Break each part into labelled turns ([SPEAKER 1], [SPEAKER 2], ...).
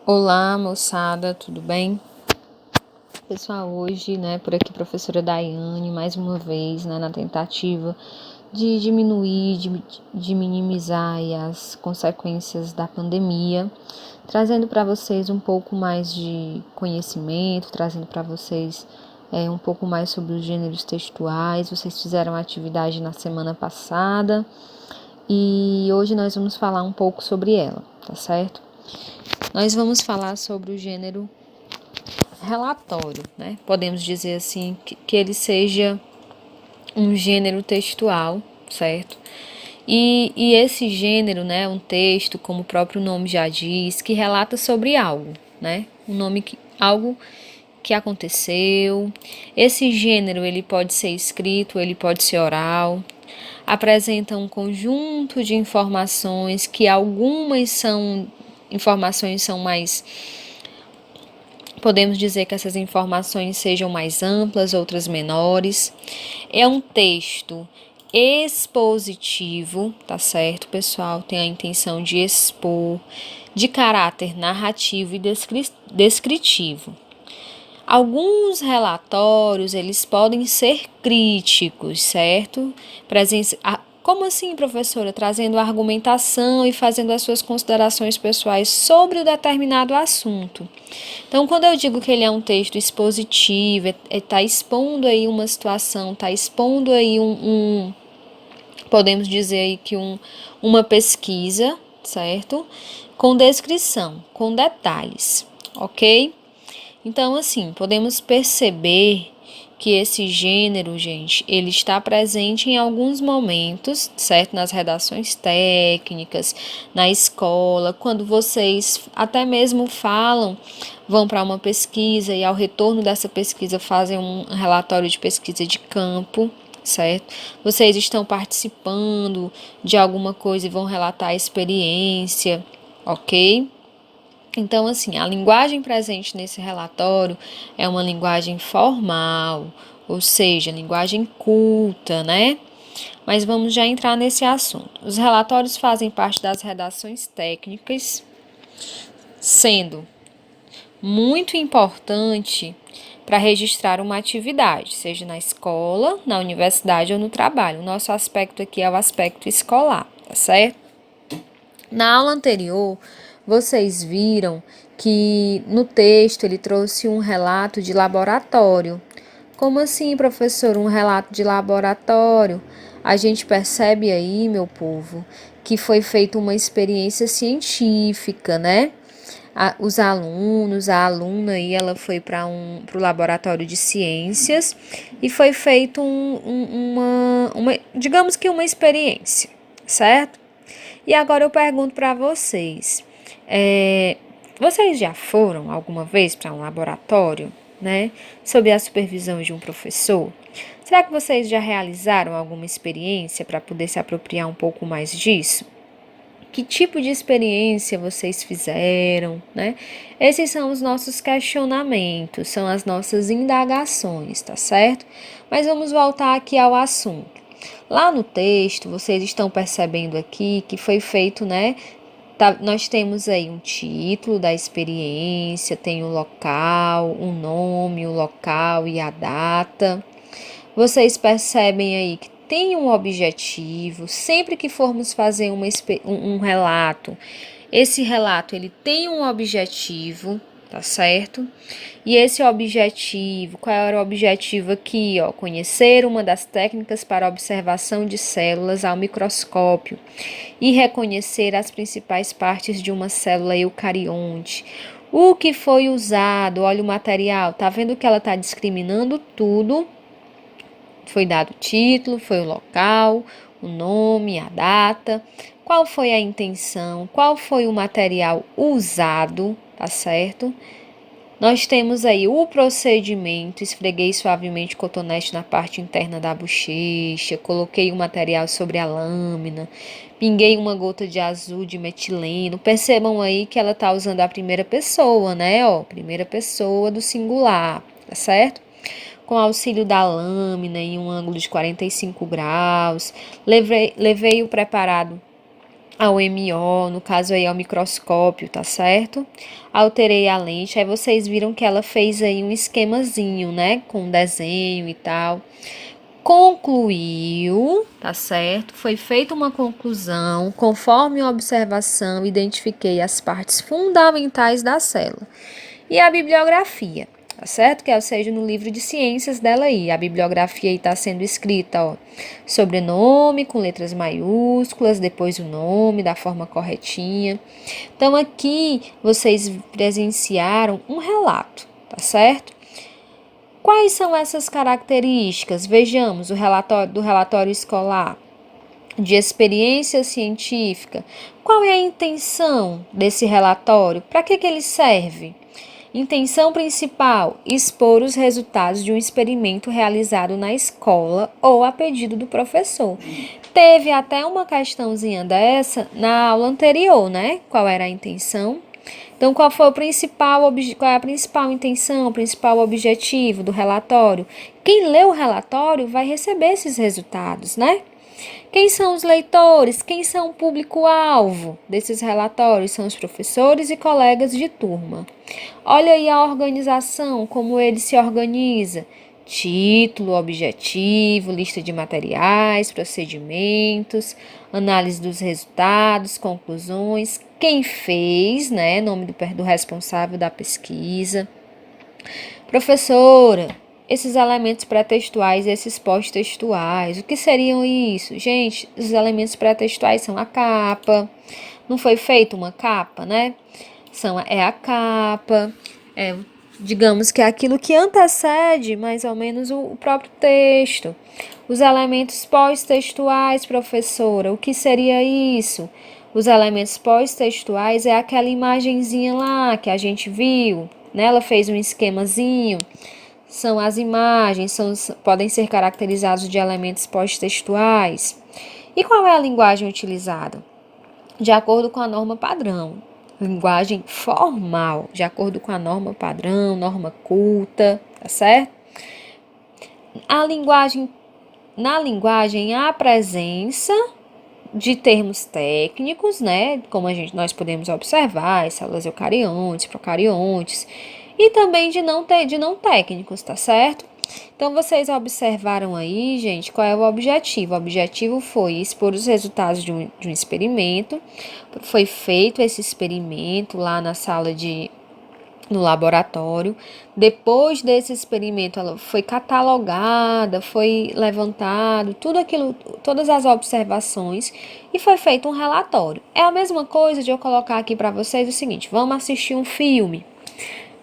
[SPEAKER 1] Olá, moçada, tudo bem? Pessoal, hoje, por aqui, professora Daiane, mais uma vez, na tentativa de diminuir, de minimizar aí as consequências da pandemia, trazendo para vocês um pouco mais de conhecimento, trazendo para vocês um pouco mais sobre os gêneros textuais. Vocês fizeram a atividade na semana passada e hoje nós vamos falar um pouco sobre ela, tá certo? Nós vamos falar sobre o gênero relatório, Podemos dizer assim que ele seja um gênero textual, certo? E esse gênero, um texto, como o próprio nome já diz, que relata sobre algo, algo que aconteceu. Esse gênero, ele pode ser escrito, ele pode ser oral. Apresenta um conjunto de informações que algumas informações são mais... Podemos dizer que essas informações sejam mais amplas, outras menores. É um texto expositivo, tá certo, pessoal? Tem a intenção de expor, de caráter narrativo e descritivo. Alguns relatórios, eles podem ser críticos, certo? Como assim, professora? Trazendo argumentação e fazendo as suas considerações pessoais sobre o determinado assunto. Então, quando eu digo que ele é um texto expositivo, está expondo aí uma situação, está expondo aí podemos dizer aí que uma pesquisa, certo? Com descrição, com detalhes, ok? Então, assim, podemos perceber que esse gênero, gente, ele está presente em alguns momentos, certo? Nas redações técnicas, na escola, quando vocês até mesmo vão para uma pesquisa e ao retorno dessa pesquisa fazem um relatório de pesquisa de campo, certo? Vocês estão participando de alguma coisa e vão relatar a experiência, ok? Então, assim, a linguagem presente nesse relatório é uma linguagem formal, ou seja, linguagem culta, Mas vamos já entrar nesse assunto. Os relatórios fazem parte das redações técnicas, sendo muito importante para registrar uma atividade, seja na escola, na universidade ou no trabalho. O nosso aspecto aqui é o aspecto escolar, tá certo? Na aula anterior, vocês viram que no texto ele trouxe um relato de laboratório. Como assim, professor, um relato de laboratório? A gente percebe aí, meu povo, que foi feita uma experiência científica, Os alunos, a aluna aí, ela foi para o laboratório de ciências e foi feito digamos que uma experiência, certo? E agora eu pergunto para vocês, vocês já foram alguma vez para um laboratório, sob a supervisão de um professor? Será que vocês já realizaram alguma experiência para poder se apropriar um pouco mais disso? Que tipo de experiência vocês fizeram, Esses são os nossos questionamentos, são as nossas indagações, tá certo? Mas vamos voltar aqui ao assunto. Lá no texto, vocês estão percebendo aqui que foi feito, nós temos aí um título da experiência, tem o local, o nome, o local e a data. Vocês percebem aí que tem um objetivo. Sempre que formos fazer um relato, esse relato ele tem um objetivo, tá certo? E esse objetivo, qual era o objetivo aqui? Conhecer uma das técnicas para observação de células ao microscópio e reconhecer as principais partes de uma célula eucarionte. O que foi usado? Olha o material, tá vendo que ela está discriminando tudo? Foi dado o título, foi o local, o nome, a data, qual foi a intenção, qual foi o material usado, tá certo? Nós temos aí o procedimento, esfreguei suavemente o cotonete na parte interna da bochecha, coloquei o material sobre a lâmina, pinguei uma gota de azul de metileno. Percebam aí que ela está usando a primeira pessoa, Primeira pessoa do singular, tá certo? Com auxílio da lâmina em um ângulo de 45 graus, levei o preparado ao MO, no caso aí ao microscópio, tá certo? Alterei a lente, aí vocês viram que ela fez aí um esquemazinho, né, com desenho e tal. Concluiu, tá certo? Foi feita uma conclusão, conforme a observação, identifiquei as partes fundamentais da célula. E a bibliografia, tá certo? Que é, ou seja, no livro de ciências dela aí. A bibliografia aí está sendo escrita, ó, sobrenome com letras maiúsculas, depois o nome da forma corretinha. Então aqui vocês presenciaram um relato, tá certo? Quais são essas características? Vejamos o relatório escolar de experiência científica. Qual é a intenção desse relatório? Para que ele serve? Intenção principal: expor os resultados de um experimento realizado na escola ou a pedido do professor. Teve até uma questãozinha dessa na aula anterior, né? Qual era a intenção? Então, qual é a principal intenção, o principal objetivo do relatório? Quem lê o relatório vai receber esses resultados, né? Quem são os leitores? Quem são o público-alvo desses relatórios? São os professores e colegas de turma. Olha aí a organização, como ele se organiza. Título, objetivo, lista de materiais, procedimentos, análise dos resultados, conclusões, quem fez, né? Nome do responsável da pesquisa. Professora, esses elementos pré-textuais e esses pós-textuais, o que seriam isso? Gente, os elementos pré-textuais são a capa. Não foi feita uma capa, né? É a capa, digamos que é aquilo que antecede mais ou menos o próprio texto. Os elementos pós-textuais, professora, o que seria isso? Os elementos pós-textuais é aquela imagenzinha lá que a gente viu, né? Ela fez um esquemazinho. São as imagens, podem ser caracterizados de elementos pós-textuais. E qual é a linguagem utilizada? De acordo com a norma padrão. Linguagem formal, de acordo com a norma padrão, norma culta, tá certo? Na linguagem, há presença de termos técnicos, né? Como nós podemos observar, células eucariontes, procariontes, e também de não técnicos, tá certo? Então, vocês observaram aí, gente, qual é o objetivo? O objetivo foi expor os resultados de um experimento. Foi feito esse experimento lá no laboratório. Depois desse experimento, ela foi catalogada, foi levantado, tudo aquilo, todas as observações e foi feito um relatório. É a mesma coisa de eu colocar aqui para vocês o seguinte: vamos assistir um filme.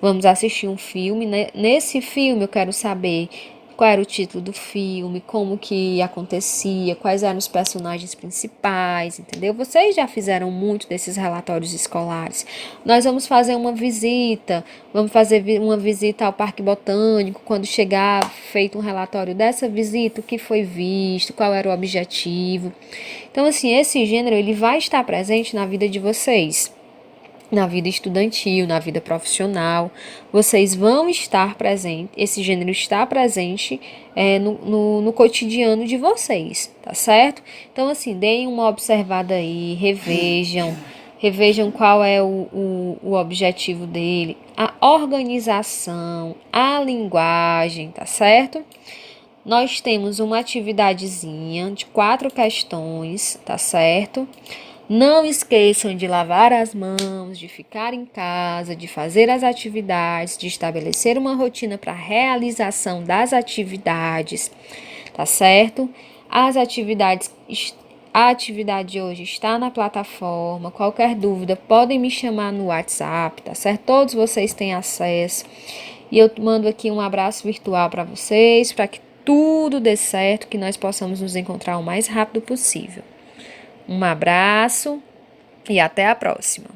[SPEAKER 1] Vamos assistir um filme, né? Nesse filme eu quero saber qual era o título do filme, como que acontecia, quais eram os personagens principais, entendeu? Vocês já fizeram muito desses relatórios escolares. Nós vamos fazer vamos fazer uma visita ao Parque Botânico. Quando chegar, feito um relatório dessa visita, o que foi visto, qual era o objetivo. Então, assim, esse gênero ele vai estar presente na vida de vocês. Na vida estudantil, na vida profissional, vocês vão estar presentes, esse gênero está presente no cotidiano de vocês, tá certo? Então, assim, deem uma observada aí, revejam qual é o objetivo dele, a organização, a linguagem, tá certo? Nós temos uma atividadezinha de 4 questões, tá certo? Não esqueçam de lavar as mãos, de ficar em casa, de fazer as atividades, de estabelecer uma rotina para a realização das atividades, tá certo? A atividade de hoje está na plataforma. Qualquer dúvida, podem me chamar no WhatsApp, tá certo? Todos vocês têm acesso. E eu mando aqui um abraço virtual para vocês, para que tudo dê certo, que nós possamos nos encontrar o mais rápido possível. Um abraço e até a próxima.